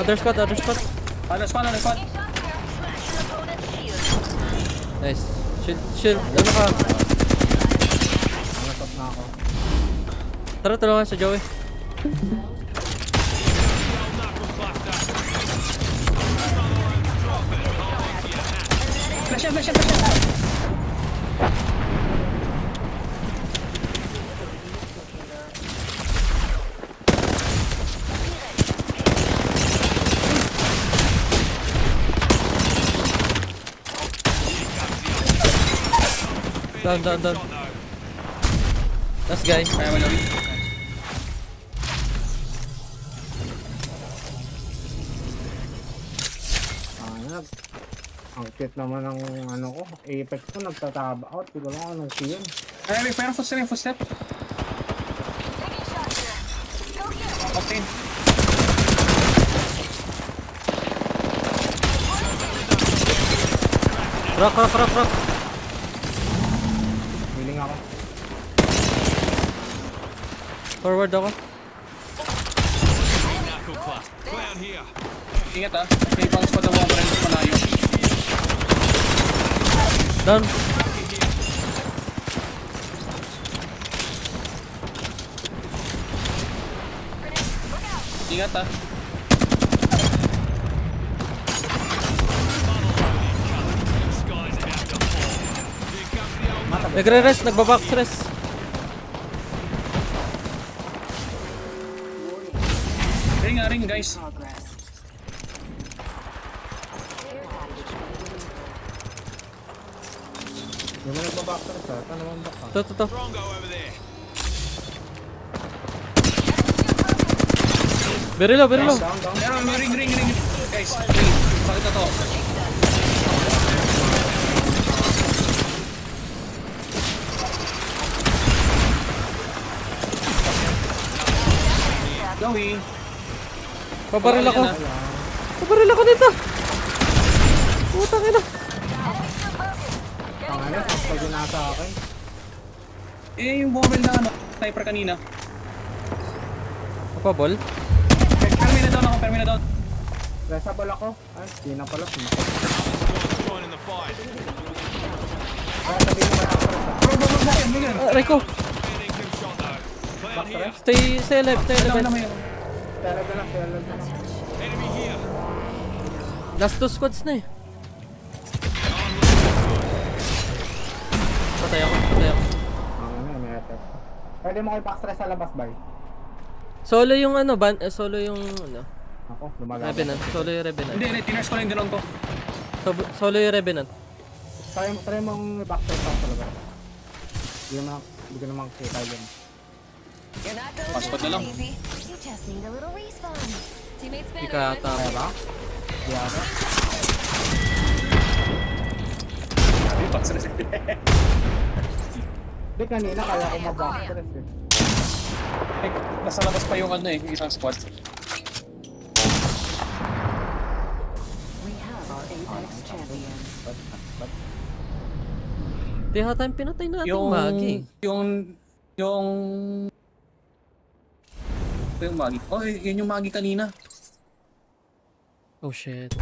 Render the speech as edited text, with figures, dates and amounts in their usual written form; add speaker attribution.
Speaker 1: Other squad, other squad.
Speaker 2: Other squad.
Speaker 1: Nice. Shield. Ano ka?
Speaker 3: Nakatap na ako.
Speaker 1: Tara, tulungan sa Joey.
Speaker 2: Flash.
Speaker 1: Down. Last guy.
Speaker 2: Kaya mo lang.
Speaker 3: Ang cute naman ng ano ko. Apex ko nagtataba out. Hindi ko lang anong siya.
Speaker 2: Ay, may footstep. Okay.
Speaker 1: Rock.
Speaker 3: Healing ako.
Speaker 1: Forward ako.
Speaker 2: Ingat ah. May ibang squad na mga baril malayo.
Speaker 1: Down.
Speaker 2: Ingat ah.
Speaker 1: Nagre-rest, nagbabox rest.
Speaker 2: Ring guys.
Speaker 3: Hindi mo nagbabakter sa. Ito naman baka.
Speaker 1: To. Berilo.
Speaker 3: Down.
Speaker 2: Meron, ring. Guys, bakit na to? Joey.
Speaker 1: Pabaril ako dito. Putang ina.
Speaker 3: Ang ano, sakto din nasa akin.
Speaker 2: Yung bomber na ano, sniper kanina.
Speaker 1: Papabol.
Speaker 2: Permina down.
Speaker 3: Resable ako. Ay, di na pala. Kaya sabihin mo na ako sa.
Speaker 1: Rico. Stay alive.
Speaker 2: Alam naman yun.
Speaker 3: Talaga lang.
Speaker 1: Last 2 squads na eh. Patay ako.
Speaker 3: May attack. Pwede mo kayo backstress sa labas, bay.
Speaker 1: Solo yung ano, solo yung ano.
Speaker 3: Ako, lumalaban.
Speaker 1: Revenant. Solo yung Revenant.
Speaker 2: Hindi, tiners ko lang yung drone ko.
Speaker 1: Solo yung Revenant.
Speaker 3: Try mong backstress ako sa labas. Hindi ko naman kita yun.
Speaker 2: Passport na lang.
Speaker 1: Hindi ka ata.
Speaker 3: Kaya ba? Hindi ako.
Speaker 2: Yung backstress.
Speaker 3: Hindi kanina kaya ako mabackstress eh.
Speaker 2: Nasa labas pa yung ano yung isang squad.
Speaker 1: Di ha time pinatay natin Magi.
Speaker 2: Yung Magi. Oh, yun yung Magi kanina.
Speaker 1: Oh shit.